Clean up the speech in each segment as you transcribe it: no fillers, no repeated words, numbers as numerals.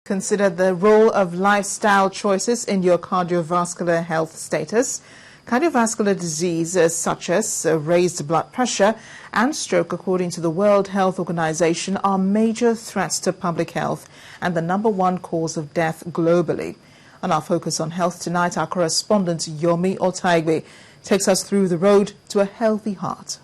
Consider the role of lifestyle choices in your cardiovascular health status. Cardiovascular diseases such as raised blood pressure and stroke, according to the World Health Organization, are major threats to public health and the #1 cause of death globally. On our Focus on Health tonight, our correspondent Yomi Otaigbe takes us through the road to a healthy heart.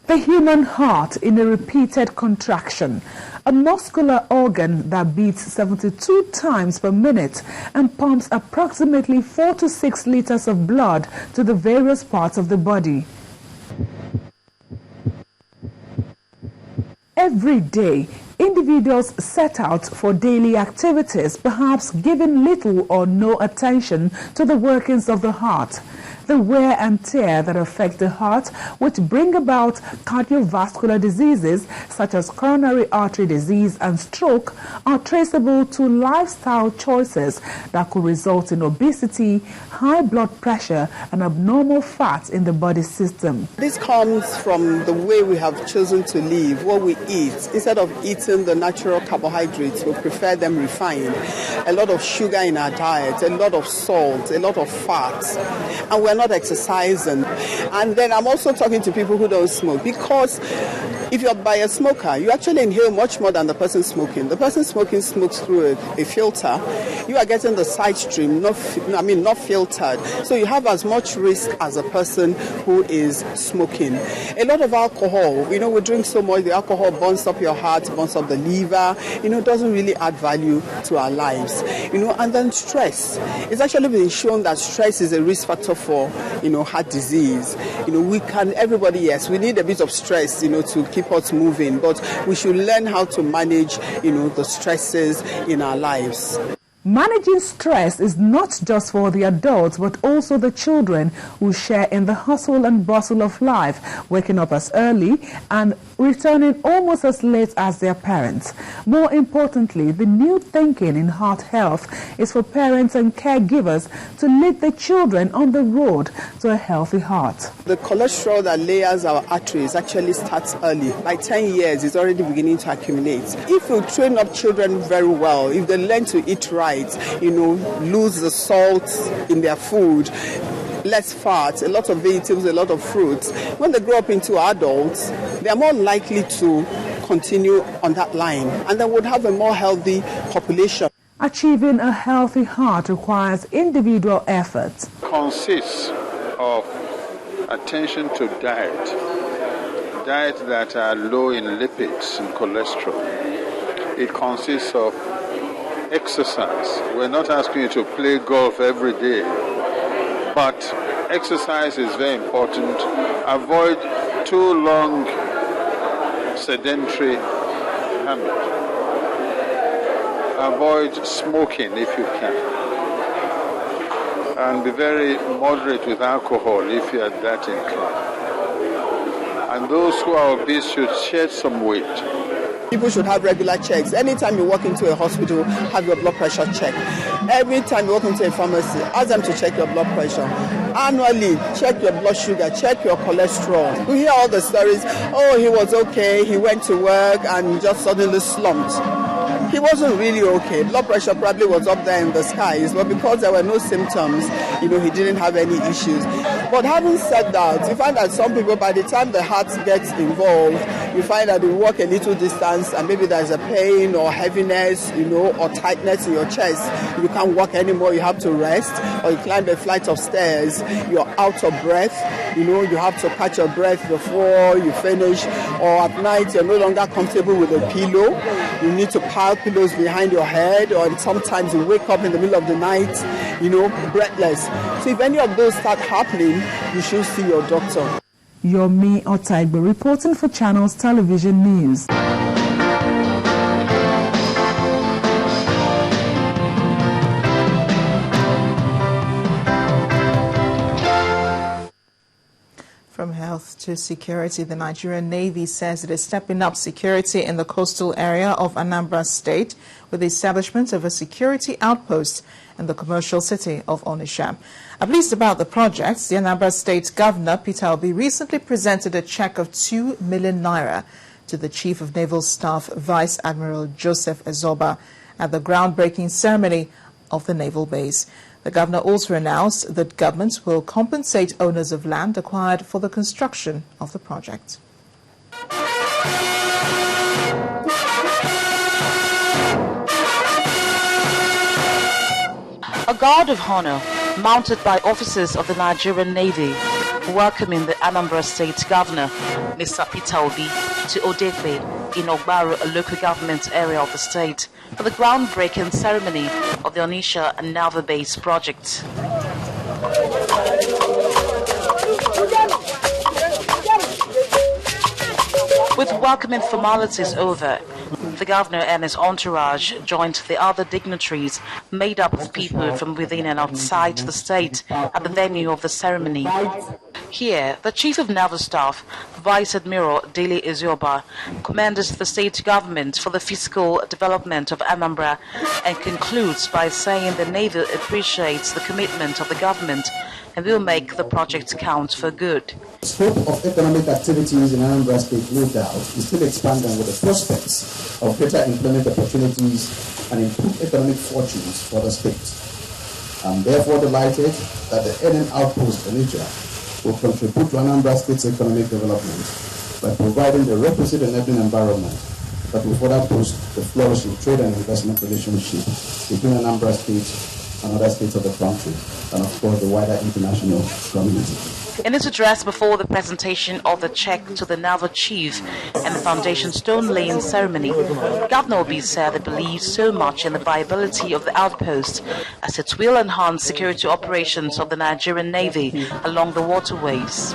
The human heart in a repeated contraction, a muscular organ that beats 72 times per minute and pumps approximately 4 to 6 liters of blood to the various parts of the body. Every day, individuals set out for daily activities, perhaps giving little or no attention to the workings of the heart. The wear and tear that affect the heart, which bring about cardiovascular diseases such as coronary artery disease and stroke, are traceable to lifestyle choices that could result in obesity, high blood pressure, and abnormal fat in the body system. This comes from the way we have chosen to live, what we eat. Instead of eating the natural carbohydrates, we prefer them refined. A lot of sugar in our diet, a lot of salt, a lot of fat, and we're not exercising. And then I'm also talking to people who don't smoke, because if you're by a smoker, you actually inhale much more than the person smoking. The person smoking smokes through a filter. You are getting the side stream, not filtered. So you have as much risk as a person who is smoking. A lot of alcohol, we drink so much, the alcohol burns up your heart, burns up the liver, doesn't really add value to our lives. And then stress. It's actually been shown that stress is a risk factor for, heart disease. Everybody, yes, we need a bit of stress, to keep us moving, but we should learn how to manage, the stresses in our lives. Managing stress is not just for the adults, but also the children who share in the hustle and bustle of life, waking up as early and returning almost as late as their parents. More importantly, the new thinking in heart health is for parents and caregivers to lead the children on the road to a healthy heart. The cholesterol that layers our arteries actually starts early. By 10 years, it's already beginning to accumulate. If we train up children very well, if they learn to eat right, lose the salt in their food, less fat, a lot of vegetables, a lot of fruits, when they grow up into adults, they are more likely to continue on that line, and they would have a more healthy population. Achieving a healthy heart requires individual effort. It consists of attention to diet that are low in lipids and cholesterol. It consists of exercise. We're not asking you to play golf every day, but exercise is very important. Avoid too long sedentary habit. Avoid smoking if you can. And be very moderate with alcohol if you are that inclined. And those who are obese should shed some weight. People should have regular checks. Anytime you walk into a hospital, have your blood pressure checked. Every time you walk into a pharmacy, ask them to check your blood pressure. Annually, check your blood sugar, check your cholesterol. We hear all the stories, he was okay, he went to work and just suddenly slumped. He wasn't really okay. Blood pressure probably was up there in the skies, but because there were no symptoms, he didn't have any issues. But having said that, you find that some people, by the time the heart gets involved, you find that you walk a little distance and maybe there's a pain or heaviness, or tightness in your chest. You can't walk anymore, you have to rest, or you climb a flight of stairs, you're out of breath, you have to catch your breath before you finish, or at night you're no longer comfortable with a pillow. You need to pile pillows behind your head, or sometimes you wake up in the middle of the night, breathless. So if any of those start happening, you should see your doctor. Yomi Otaigbe reporting for Channels Television News. From health To security, the Nigerian Navy says it is stepping up security in the coastal area of Anambra State with the establishment of a security outpost in the commercial city of Onitsha. Pleased about the project, the Anambra State Governor, Peter Obi, recently presented a check of 2 million naira to the Chief of Naval Staff, Vice Admiral Joseph Ezoba, at the groundbreaking ceremony of the naval base. The governor also announced that government will compensate owners of land acquired for the construction of the project. A guard of honor mounted by officers of the Nigerian Navy welcoming the Anambra State Governor, Mr. Peter Obi, to Odekbe in Ogbaru, a local government area of the state, for the groundbreaking ceremony of the Onitsha and Naval Base project. With welcoming formalities over, the governor and his entourage joined the other dignitaries made up of people from within and outside the state at the venue of the ceremony. Here, the Chief of Naval Staff, Vice Admiral Dele Ezoba, commended the state government for the fiscal development of Anambra and concludes by saying the Navy appreciates the commitment of the government and will make the project count for good. The scope of economic activities in Anambra State, no doubt, is still expanding with the prospects of greater employment opportunities and improved economic fortunes for the state. I'm therefore delighted that the NN Outpost Onitsha will contribute to Anambra State's economic development by providing the requisite enabling environment that will further boost the flourishing trade and investment relationship between Anambra State and other states of the country, and of course the wider international community. In his address before the presentation of the check to the Naval Chief and the foundation stone laying ceremony, Governor Obi said he believes so much in the viability of the outpost as it will enhance security operations of the Nigerian Navy along the waterways.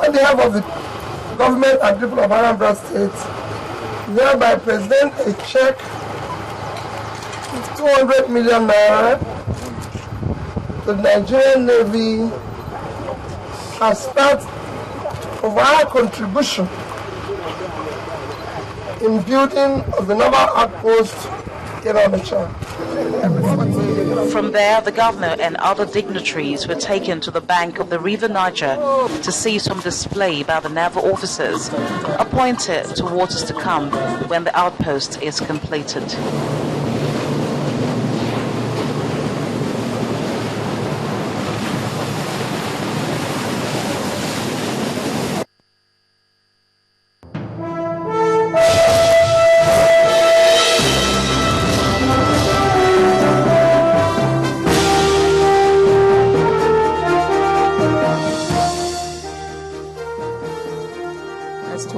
On behalf of the government and people of Anambra State, hereby present a check of 200 million naira to the Nigerian Navy as part of our contribution in building of the naval outpost in Onitsha. From there, the governor and other dignitaries were taken to the bank of the River Niger to see some display by the naval officers appointed to what is to come when the outpost is completed.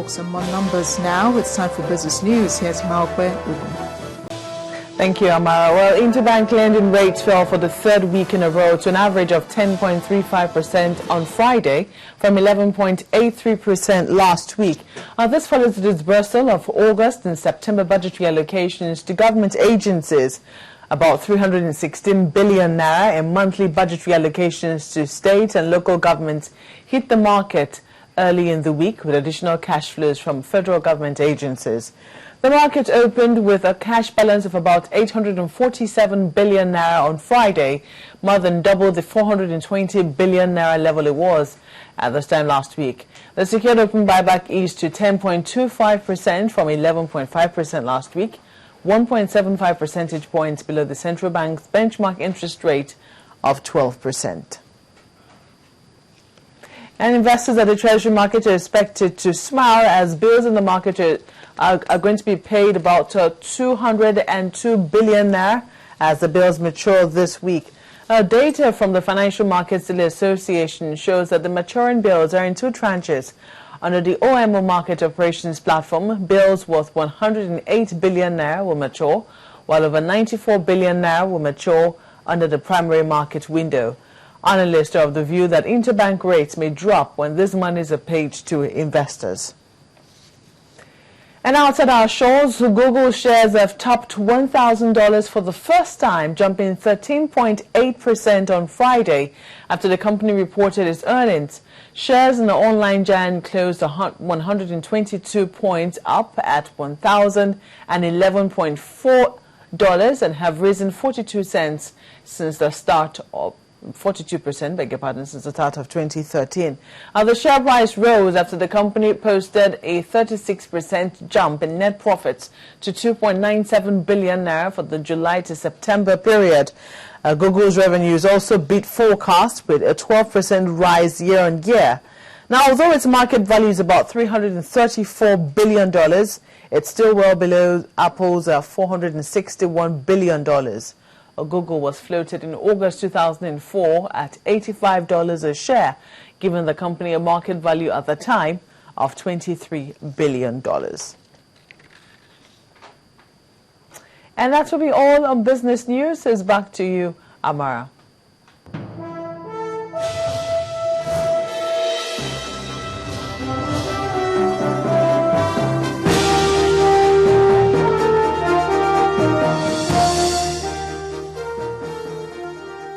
Some more numbers now. It's time for business news. Here's Maokwe Ugu. Thank you, Amara. Well, interbank lending rates fell for the third week in a row to an average of 10.35% on Friday from 11.83% last week. This follows the disbursal of August and September budgetary allocations to government agencies. About 316 billion naira in monthly budgetary allocations to state and local governments hit the market early in the week with additional cash flows from federal government agencies. The market opened with a cash balance of about 847 billion naira on Friday, more than double the 420 billion naira level it was at this time last week. The secured open buyback eased to 10.25% from 11.5% last week, 1.75 percentage points below the central bank's benchmark interest rate of 12%. And investors at the Treasury market are expected to smile as bills in the market are going to be paid about 202 billion naira as the bills mature this week. Data from the Financial Markets Daily Association shows that the maturing bills are in two tranches. Under the OMO Market Operations Platform, bills worth 108 billion naira will mature, while over 94 billion naira will mature under the primary market window. Analysts are of the view that interbank rates may drop when these monies are paid to investors. And outside our shores, Google shares have topped $1,000 for the first time, jumping 13.8% on Friday after the company reported its earnings. Shares in the online giant closed 122 points up at $1,011.4 and have risen 42 cents since the start of 42%, beg your pardon, since the start of 2013. The share price rose after the company posted a 36% jump in net profits to 2.97 billion naira for the July to September period. Google's revenues also beat forecasts with a 12% rise year on year. Now, although its market value is about $334 billion, it's still well below Apple's $461 billion. Google was floated in August 2004 at $85 a share, giving the company a market value at the time of $23 billion. And that will be all on business news. It's back to you, Amara.